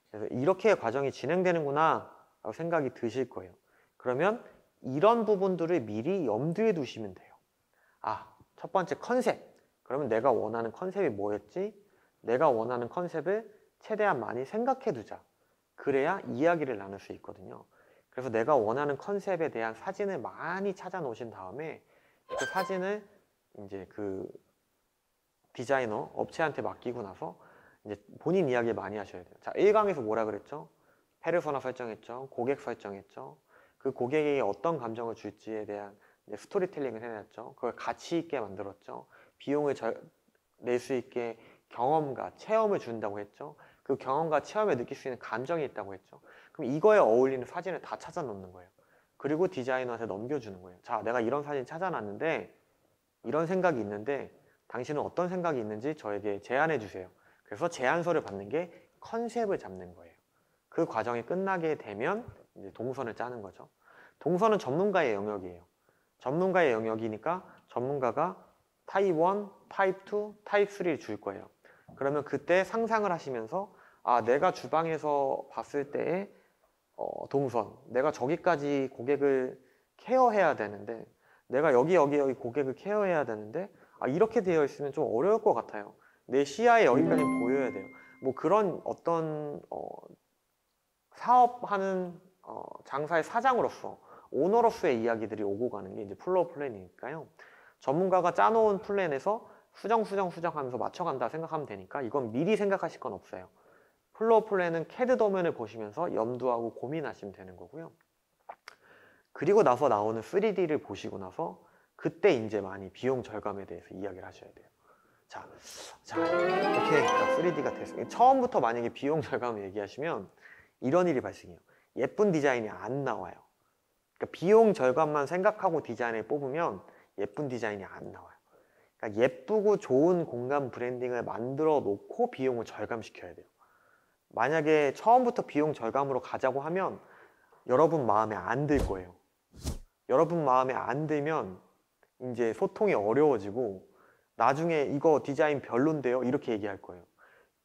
그래서 이렇게 과정이 진행되는구나 라고 생각이 드실 거예요. 그러면 이런 부분들을 미리 염두에 두시면 돼요. 아, 첫 번째 컨셉. 그러면 내가 원하는 컨셉이 뭐였지? 내가 원하는 컨셉을 최대한 많이 생각해 두자. 그래야 이야기를 나눌 수 있거든요. 그래서 내가 원하는 컨셉에 대한 사진을 많이 찾아 놓으신 다음에 그 사진을 이제 그 디자이너, 업체한테 맡기고 나서 이제 본인 이야기 많이 하셔야 돼요. 자, 1강에서 뭐라 그랬죠? 페르소나 설정했죠. 고객 설정했죠. 그 고객에게 어떤 감정을 줄지에 대한 스토리텔링을 해냈죠. 그걸 가치 있게 만들었죠. 비용을 낼 수 있게 경험과 체험을 준다고 했죠. 그 경험과 체험에 느낄 수 있는 감정이 있다고 했죠. 그럼 이거에 어울리는 사진을 다 찾아 놓는 거예요. 그리고 디자이너한테 넘겨주는 거예요. 자, 내가 이런 사진 찾아놨는데 이런 생각이 있는데 당신은 어떤 생각이 있는지 저에게 제안해 주세요. 그래서 제안서를 받는 게 컨셉을 잡는 거예요. 그 과정이 끝나게 되면 이제 동선을 짜는 거죠. 동선은 전문가의 영역이에요. 전문가의 영역이니까 전문가가 타입 1, 타입 2, 타입 3를 줄 거예요. 그러면 그때 상상을 하시면서 아, 내가 주방에서 봤을 때의 동선, 내가 저기까지 고객을 케어해야 되는데 내가 여기 고객을 케어해야 되는데 아, 이렇게 되어 있으면 좀 어려울 것 같아요. 내 시야에 여기까지 보여야 돼요. 뭐 그런 어떤 사업하는 장사의 사장으로서 오너로서의 이야기들이 오고 가는 게 이제 플로우 플랜이니까요. 전문가가 짜놓은 플랜에서 수정 하면서 맞춰간다 생각하면 되니까 이건 미리 생각하실 건 없어요. 플로우 플랜은 CAD 도면을 보시면서 염두하고 고민하시면 되는 거고요. 그리고 나서 나오는 3D를 보시고 나서 그때 이제 많이 비용 절감에 대해서 이야기를 하셔야 돼요. 자, 오케이. 3D가 됐어요. 처음부터 만약에 비용 절감을 얘기하시면 이런 일이 발생해요. 예쁜 디자인이 안 나와요. 그러니까 비용 절감만 생각하고 디자인을 뽑으면 예쁜 디자인이 안 나와요. 그러니까 예쁘고 좋은 공간 브랜딩을 만들어 놓고 비용을 절감시켜야 돼요. 만약에 처음부터 비용 절감으로 가자고 하면 여러분 마음에 안 들 거예요. 여러분 마음에 안 들면 이제 소통이 어려워지고 나중에 이거 디자인 별론데요? 이렇게 얘기할 거예요.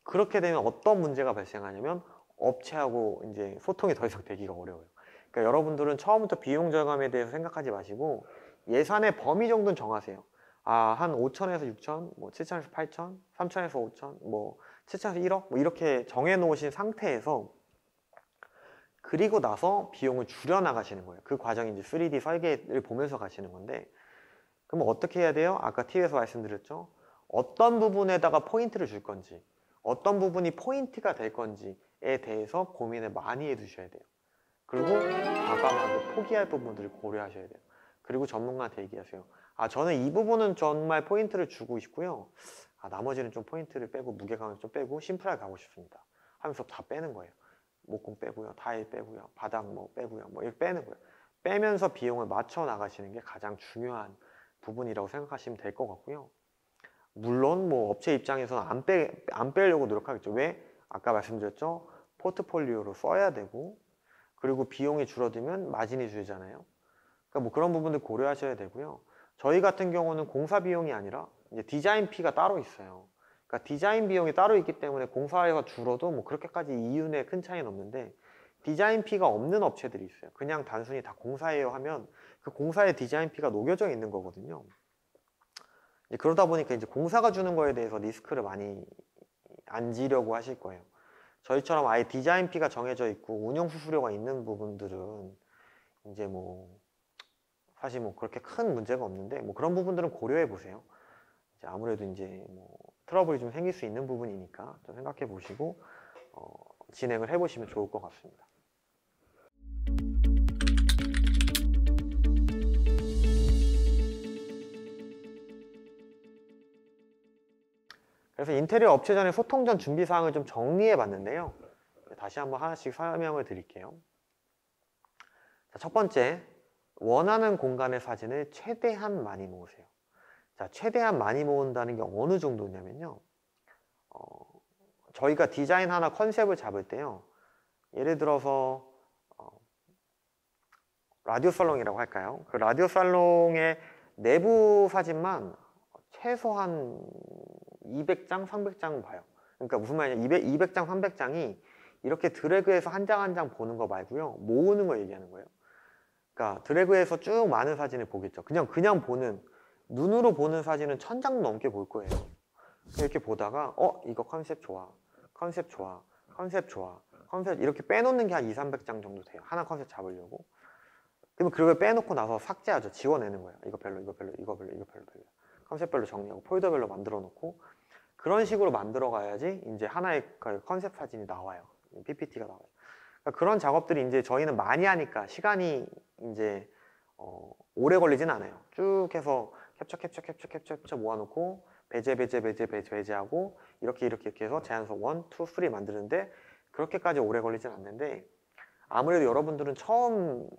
그렇게 되면 어떤 문제가 발생하냐면 업체하고 이제 소통이 더 이상 되기가 어려워요. 그러니까 여러분들은 처음부터 비용 절감에 대해서 생각하지 마시고 예산의 범위 정도는 정하세요. 아, 한 5천에서 6천, 뭐 7천에서 8천, 3천에서 5천, 뭐 7천에서 1억 뭐 이렇게 정해 놓으신 상태에서 그리고 나서 비용을 줄여 나가시는 거예요. 그 과정이 이제 3D 설계를 보면서 가시는 건데 그럼 어떻게 해야 돼요? 아까 팁에서 말씀드렸죠. 어떤 부분에다가 포인트를 줄 건지 어떤 부분이 포인트가 될 건지에 대해서 고민을 많이 해 두셔야 돼요. 그리고 과감하게 포기할 부분들을 고려하셔야 돼요. 그리고 전문가한테 얘기하세요. 아, 저는 이 부분은 정말 포인트를 주고 싶고요. 아, 나머지는 좀 포인트를 빼고 무게감을 좀 빼고 심플하게 가고 싶습니다. 하면서 다 빼는 거예요. 목공 빼고요, 타일 빼고요, 바닥 뭐 빼고요, 뭐 이렇게 빼는 거예요. 빼면서 비용을 맞춰 나가시는 게 가장 중요한 부분이라고 생각하시면 될 것 같고요. 물론 뭐 업체 입장에서는 안 빼려고 노력하겠죠. 왜? 아까 말씀드렸죠. 포트폴리오로 써야 되고 그리고 비용이 줄어들면 마진이 줄잖아요. 그러니까 뭐 그런 부분들 고려하셔야 되고요. 저희 같은 경우는 공사 비용이 아니라 이제 디자인 피가 따로 있어요. 그러니까 디자인 비용이 따로 있기 때문에 공사가 줄어도 뭐 그렇게까지 이윤에 큰 차이는 없는데 디자인 피가 없는 업체들이 있어요. 그냥 단순히 다 공사예요 하면 그 공사에 디자인 피가 녹여져 있는 거거든요. 그러다 보니까 이제 공사가 주는 거에 대해서 리스크를 많이 안 지려고 하실 거예요. 저희처럼 아예 디자인 피가 정해져 있고 운영 수수료가 있는 부분들은 이제 뭐 사실 뭐 그렇게 큰 문제가 없는데 뭐 그런 부분들은 고려해 보세요. 이제 아무래도 이제 뭐 트러블이 좀 생길 수 있는 부분이니까 좀 생각해 보시고 진행을 해 보시면 좋을 것 같습니다. 그래서 인테리어 업체 전에 소통 전 준비 사항을 좀 정리해 봤는데요. 다시 한번 하나씩 설명을 드릴게요. 자, 첫 번째, 원하는 공간의 사진을 최대한 많이 모으세요. 자, 최대한 많이 모은다는 게 어느 정도냐면요. 저희가 디자인 하나 컨셉을 잡을 때요. 예를 들어서 라디오 살롱이라고 할까요? 그 라디오 살롱의 내부 사진만 최소한 200장, 300장 봐요. 그러니까 무슨 말이냐, 200장, 300장이 이렇게 드래그해서 한 장 한 장 보는 거 말고요. 모으는 거 얘기하는 거예요. 그러니까 드래그해서 쭉 많은 사진을 보겠죠. 그냥 보는, 눈으로 보는 사진은 1000장 넘게 볼 거예요. 이렇게 보다가 이거 컨셉 좋아, 컨셉 좋아, 컨셉 좋아, 컨셉 이렇게 빼놓는 게 한 2, 300장 정도 돼요. 하나 컨셉 잡으려고. 그러면 그걸 빼놓고 나서 삭제하죠. 지워내는 거예요. 이거 별로, 이거 별로, 이거 별로, 이거 별로, 별로. 컨셉별로 정리하고 폴더별로 만들어 놓고 그런 식으로 만들어 가야지 이제 하나의 컨셉 사진이 나와요. PPT가 나와요. 그러니까 그런 작업들이 이제 저희는 많이 하니까 시간이 이제 오래 걸리진 않아요. 쭉 해서 캡처 모아놓고 배제하고 이렇게 해서 제안서 1, 2, 3 만드는데 그렇게까지 오래 걸리진 않는데 아무래도 여러분들은 처음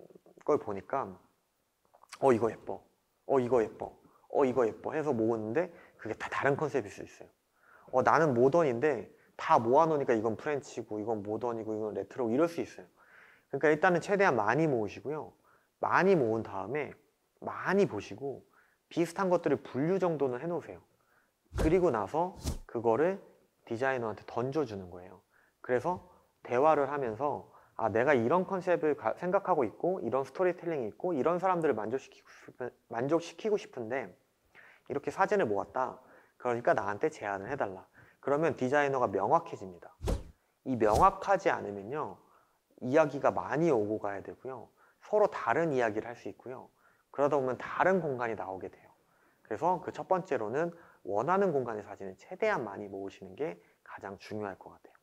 걸 보니까 이거 예뻐, 이거 예뻐, 이거 예뻐 해서 모으는데 그게 다 다른 컨셉일 수 있어요. 나는 모던인데 다 모아놓으니까 이건 프렌치고 이건 모던이고 이건 레트로고 이럴 수 있어요. 그러니까 일단은 최대한 많이 모으시고요. 많이 모은 다음에 많이 보시고 비슷한 것들을 분류 정도는 해놓으세요. 그리고 나서 그거를 디자이너한테 던져주는 거예요. 그래서 대화를 하면서 아, 내가 이런 컨셉을 생각하고 있고 이런 스토리텔링이 있고 이런 사람들을 만족시키고 싶은데 이렇게 사진을 모았다. 그러니까 나한테 제안을 해달라. 그러면 디자이너가 명확해집니다. 이 명확하지 않으면요, 이야기가 많이 오고 가야 되고요, 서로 다른 이야기를 할 수 있고요, 그러다 보면 다른 공간이 나오게 돼요. 그래서 그 첫 번째로는 원하는 공간의 사진을 최대한 많이 모으시는 게 가장 중요할 것 같아요.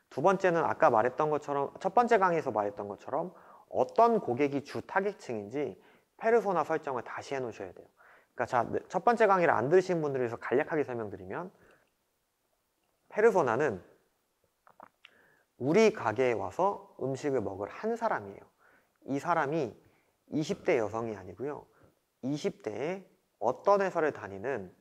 두 번째는 아까 말했던 것처럼, 첫 번째 강의에서 말했던 것처럼 어떤 고객이 주 타겟층인지 페르소나 설정을 다시 해놓으셔야 돼요. 그러니까 자, 첫 번째 강의를 안 들으신 분들을 위해서 간략하게 설명드리면, 페르소나는 우리 가게에 와서 음식을 먹을 한 사람이에요. 이 사람이 20대 여성이 아니고요, 20대에 어떤 회사를 다니는,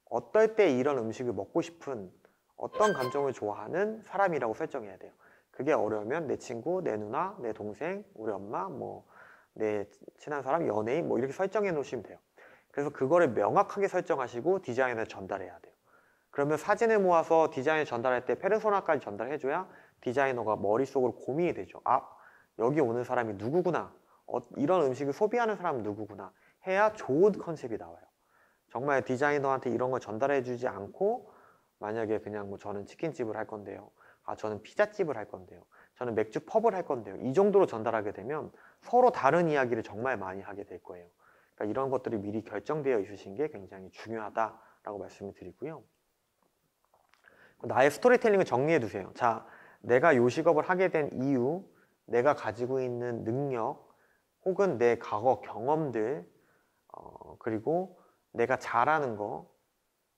어떨 때 이런 음식을 먹고 싶은, 어떤 감정을 좋아하는 사람이라고 설정해야 돼요. 그게 어려우면 내 친구, 내 누나, 내 동생, 우리 엄마, 뭐 내 친한 사람, 연예인, 뭐 이렇게 설정해 놓으시면 돼요. 그래서 그거를 명확하게 설정하시고 디자인을 전달해야 돼요. 그러면 사진을 모아서 디자인을 전달할 때 페르소나까지 전달해줘야 디자이너가 머릿속으로 고민이 되죠. 아, 여기 오는 사람이 누구구나, 이런 음식을 소비하는 사람은 누구구나 해야 좋은 컨셉이 나와요. 정말 디자이너한테 이런 걸 전달해주지 않고 만약에 그냥 뭐 저는 치킨집을 할 건데요, 아 저는 피자집을 할 건데요, 저는 맥주 펍을 할 건데요, 이 정도로 전달하게 되면 서로 다른 이야기를 정말 많이 하게 될 거예요. 그러니까 이런 것들이 미리 결정되어 있으신 게 굉장히 중요하다라고 말씀을 드리고요. 나의 스토리텔링을 정리해 두세요. 자, 내가 요식업을 하게 된 이유, 내가 가지고 있는 능력, 혹은 내 과거 경험들, 그리고 내가 잘하는 거,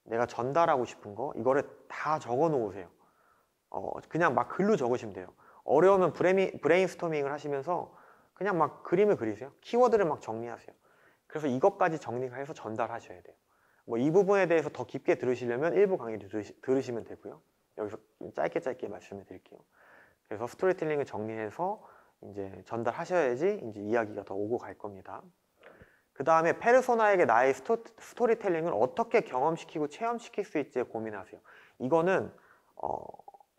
내가 전달하고 싶은 거, 이거를 다 적어 놓으세요. 그냥 막 글로 적으시면 돼요. 어려우면 브레인스토밍을 하시면서 그냥 막 그림을 그리세요. 키워드를 막 정리하세요. 그래서 이것까지 정리해서 전달하셔야 돼요. 뭐 이 부분에 대해서 더 깊게 들으시려면 일부 강의를 들으시면 되고요. 여기서 짧게 말씀을 드릴게요. 그래서 스토리텔링을 정리해서 이제 전달하셔야지 이제 이야기가 더 오고 갈 겁니다. 그 다음에 페르소나에게 나의 스토리텔링을 어떻게 경험시키고 체험시킬 수 있지 고민하세요. 이거는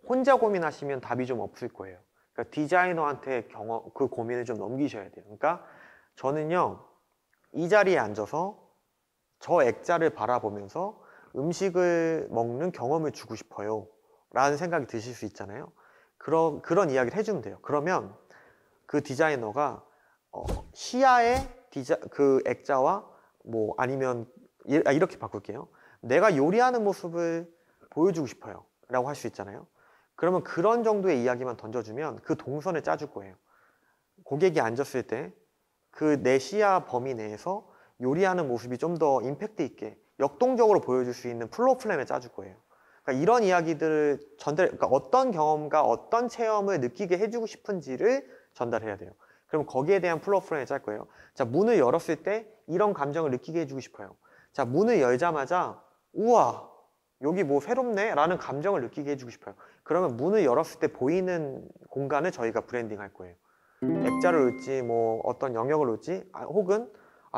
혼자 고민하시면 답이 좀 없을 거예요. 그러니까 디자이너한테 그 고민을 좀 넘기셔야 돼요. 그러니까 저는요, 이 자리에 앉아서 저 액자를 바라보면서 음식을 먹는 경험을 주고 싶어요 라는 생각이 드실 수 있잖아요. 그런 이야기를 해주면 돼요. 그러면 그 디자이너가 시야에 그 액자와 뭐 아니면 이렇게 바꿀게요. 내가 요리하는 모습을 보여주고 싶어요 라고 할 수 있잖아요. 그러면 그런 정도의 이야기만 던져주면 그 동선을 짜줄 거예요. 고객이 앉았을 때 그 내 시야 범위 내에서 요리하는 모습이 좀 더 임팩트 있게 역동적으로 보여줄 수 있는 플로우 플랜을 짜줄 거예요. 그러니까 이런 이야기들을 그러니까 어떤 경험과 어떤 체험을 느끼게 해주고 싶은지를 전달해야 돼요. 그럼 거기에 대한 플로우 플랜을 짤 거예요. 자, 문을 열었을 때 이런 감정을 느끼게 해주고 싶어요. 자, 문을 열자마자 우와, 여기 뭐 새롭네 라는 감정을 느끼게 해주고 싶어요. 그러면 문을 열었을 때 보이는 공간을 저희가 브랜딩 할 거예요. 액자를 놓을지 뭐 어떤 영역을 놓을지, 혹은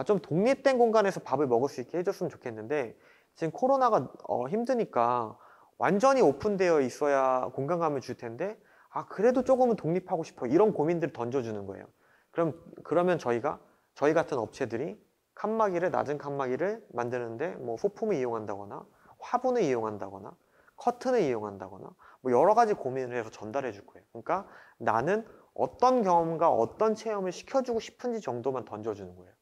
좀 독립된 공간에서 밥을 먹을 수 있게 해줬으면 좋겠는데 지금 코로나가 힘드니까 완전히 오픈되어 있어야 공간감을 줄 텐데 그래도 조금은 독립하고 싶어, 이런 고민들을 던져주는 거예요. 그러면 저희 같은 업체들이 낮은 칸막이를 만드는데 뭐 소품을 이용한다거나 화분을 이용한다거나 커튼을 이용한다거나 뭐 여러 가지 고민을 해서 전달해 줄 거예요. 그러니까 나는 어떤 경험과 어떤 체험을 시켜주고 싶은지 정도만 던져주는 거예요.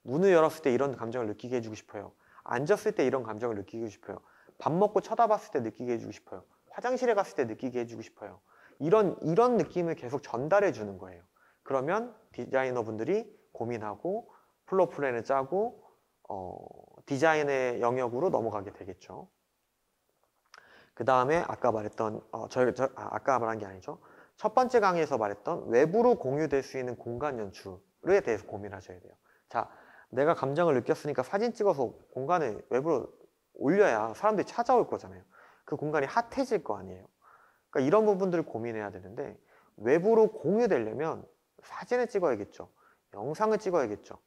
문을 열었을 때 이런 감정을 느끼게 해주고 싶어요. 앉았을 때 이런 감정을 느끼게 해주고 싶어요. 밥 먹고 쳐다봤을 때 느끼게 해주고 싶어요. 화장실에 갔을 때 느끼게 해주고 싶어요. 이런 느낌을 계속 전달해 주는 거예요. 그러면 디자이너분들이 고민하고 플로우 플랜을 짜고 디자인의 영역으로 넘어가게 되겠죠. 그 다음에 아까 말했던 아까 말한 게 아니죠. 첫 번째 강의에서 말했던 외부로 공유될 수 있는 공간 연출에 대해서 고민하셔야 돼요. 자, 내가 감정을 느꼈으니까 사진 찍어서 공간을 외부로 올려야 사람들이 찾아올 거잖아요. 그 공간이 핫해질 거 아니에요. 그러니까 이런 부분들을 고민해야 되는데, 외부로 공유되려면 사진을 찍어야겠죠. 영상을 찍어야겠죠.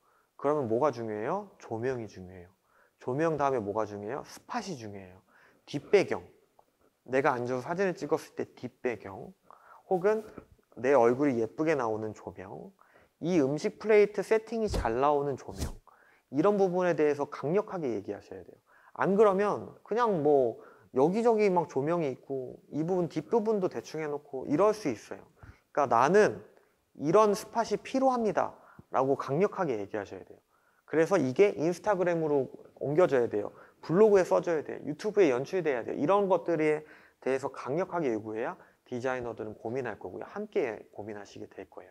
그러면 뭐가 중요해요? 조명이 중요해요. 조명 다음에 뭐가 중요해요? 스팟이 중요해요. 뒷배경. 내가 앉아서 사진을 찍었을 때 뒷배경, 혹은 내 얼굴이 예쁘게 나오는 조명, 이 음식 플레이트 세팅이 잘 나오는 조명, 이런 부분에 대해서 강력하게 얘기하셔야 돼요. 안 그러면 그냥 뭐 여기저기 막 조명이 있고 이 부분 뒷부분도 대충 해놓고 이럴 수 있어요. 그러니까 나는 이런 스팟이 필요합니다 라고 강력하게 얘기하셔야 돼요. 그래서 이게 인스타그램으로 옮겨져야 돼요. 블로그에 써줘야 돼요. 유튜브에 연출돼야 돼요. 이런 것들에 대해서 강력하게 요구해야 디자이너들은 고민할 거고요. 함께 고민하시게 될 거예요.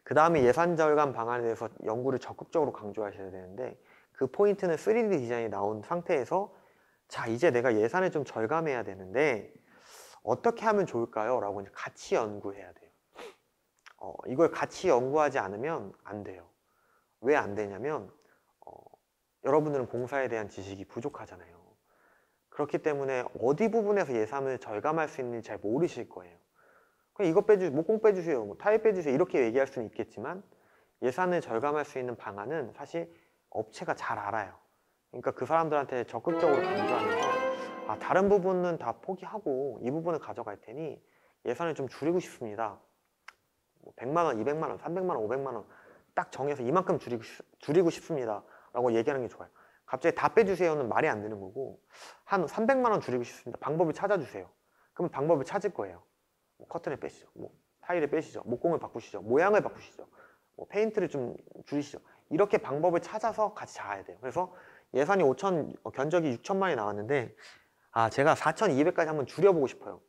그 다음에 예산 절감 방안에 대해서 연구를 적극적으로 강조하셔야 되는데, 그 포인트는 3D 디자인이 나온 상태에서 자, 이제 내가 예산을 좀 절감해야 되는데 어떻게 하면 좋을까요? 라고 이제 같이 연구해야 돼요. 이걸 같이 연구하지 않으면 안 돼요. 왜 안 되냐면 여러분들은 공사에 대한 지식이 부족하잖아요. 그렇기 때문에 어디 부분에서 예산을 절감할 수 있는지 잘 모르실 거예요. 그냥 이거 빼주세요, 목공 빼주세요, 뭐 타일 빼주세요 이렇게 얘기할 수는 있겠지만 예산을 절감할 수 있는 방안은 사실 업체가 잘 알아요. 그러니까 그 사람들한테 적극적으로 강조하면서 다른 부분은 다 포기하고 이 부분을 가져갈 테니 예산을 좀 줄이고 싶습니다. 100만 원, 200만 원, 300만 원, 500만 원 딱 정해서 이만큼 줄이고 싶습니다 라고 얘기하는 게 좋아요. 갑자기 다 빼주세요는 말이 안 되는 거고, 한 300만 원 줄이고 싶습니다. 방법을 찾아주세요. 그럼 방법을 찾을 거예요. 뭐 커튼을 빼시죠, 뭐 타일을 빼시죠, 목공을 바꾸시죠, 모양을 바꾸시죠, 뭐 페인트를 좀 줄이시죠. 이렇게 방법을 찾아서 같이 잡아야 돼요. 그래서 예산이 5천, 견적이 6천만이 나왔는데 제가 4,200까지 한번 줄여보고 싶어요.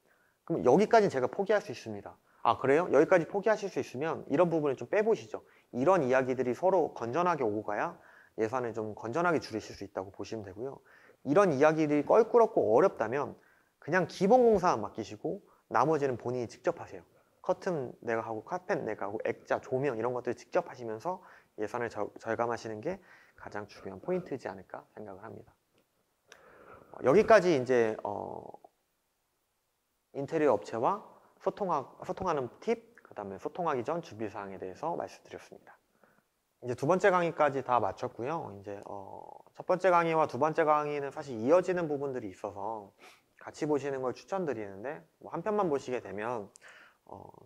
그럼 여기까지는 제가 포기할 수 있습니다. 그래요? 여기까지 포기하실 수 있으면 이런 부분을 좀 빼보시죠. 이런 이야기들이 서로 건전하게 오고 가야 예산을 좀 건전하게 줄이실 수 있다고 보시면 되고요. 이런 이야기들이 껄끄럽고 어렵다면 그냥 기본 공사만 맡기시고 나머지는 본인이 직접 하세요. 커튼 내가 하고 카펫 내가 하고 액자, 조명 이런 것들 직접 하시면서 예산을 절감하시는 게 가장 중요한 포인트이지 않을까 생각을 합니다. 여기까지 이제 인테리어 업체와 소통하는 팁, 그 다음에 소통하기 전 준비사항에 대해서 말씀드렸습니다. 이제 두 번째 강의까지 다 마쳤고요. 이제 첫 번째 강의와 두 번째 강의는 사실 이어지는 부분들이 있어서 같이 보시는 걸 추천드리는데, 한 편만 보시게 되면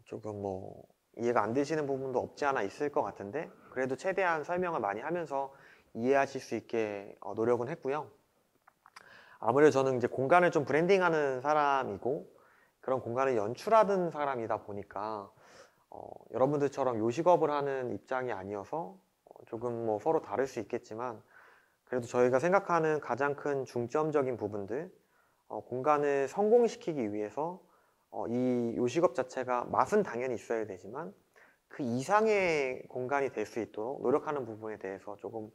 조금 뭐 이해가 안 되시는 부분도 없지 않아 있을 것 같은데, 그래도 최대한 설명을 많이 하면서 이해하실 수 있게 노력은 했고요. 아무래도 저는 이제 공간을 좀 브랜딩하는 사람이고 그런 공간을 연출하는 사람이다 보니까 여러분들처럼 요식업을 하는 입장이 아니어서 조금 뭐 서로 다를 수 있겠지만, 그래도 저희가 생각하는 가장 큰 중점적인 부분들, 공간을 성공시키기 위해서 이 요식업 자체가 맛은 당연히 있어야 되지만 그 이상의 공간이 될 수 있도록 노력하는 부분에 대해서 조금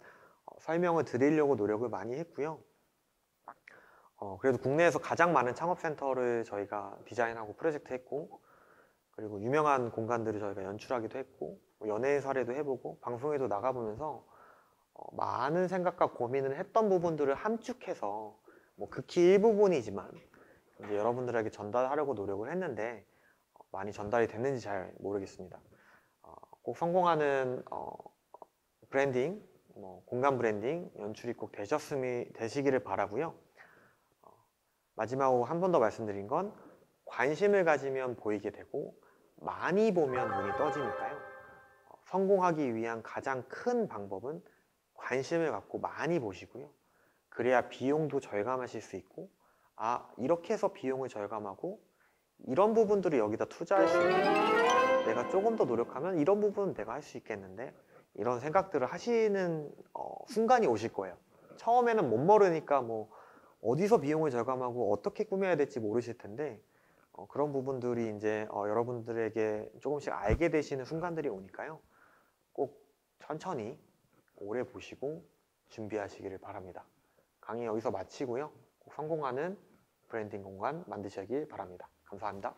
설명을 드리려고 노력을 많이 했고요. 그래도 국내에서 가장 많은 창업센터를 저희가 디자인하고 프로젝트 했고, 그리고 유명한 공간들을 저희가 연출하기도 했고, 연예인 사례도 해보고 방송에도 나가보면서 많은 생각과 고민을 했던 부분들을 함축해서 뭐 극히 일부분이지만 이제 여러분들에게 전달하려고 노력을 했는데 많이 전달이 됐는지 잘 모르겠습니다. 꼭 성공하는 브랜딩, 공간 브랜딩 연출이 꼭 되시기를 바라고요. 마지막으로 한 번 더 말씀드린 건, 관심을 가지면 보이게 되고 많이 보면 눈이 떠지니까요. 성공하기 위한 가장 큰 방법은 관심을 갖고 많이 보시고요. 그래야 비용도 절감하실 수 있고, 이렇게 해서 비용을 절감하고 이런 부분들을 여기다 투자할 수 있겠는데, 내가 조금 더 노력하면 이런 부분은 내가 할 수 있겠는데, 이런 생각들을 하시는 순간이 오실 거예요. 처음에는 못 모르니까 뭐 어디서 비용을 절감하고 어떻게 꾸며야 될지 모르실 텐데, 그런 부분들이 이제 여러분들에게 조금씩 알게 되시는 순간들이 오니까요. 꼭 천천히 오래 보시고 준비하시기를 바랍니다. 강의 여기서 마치고요. 꼭 성공하는 브랜딩 공간 만드시길 바랍니다. 감사합니다.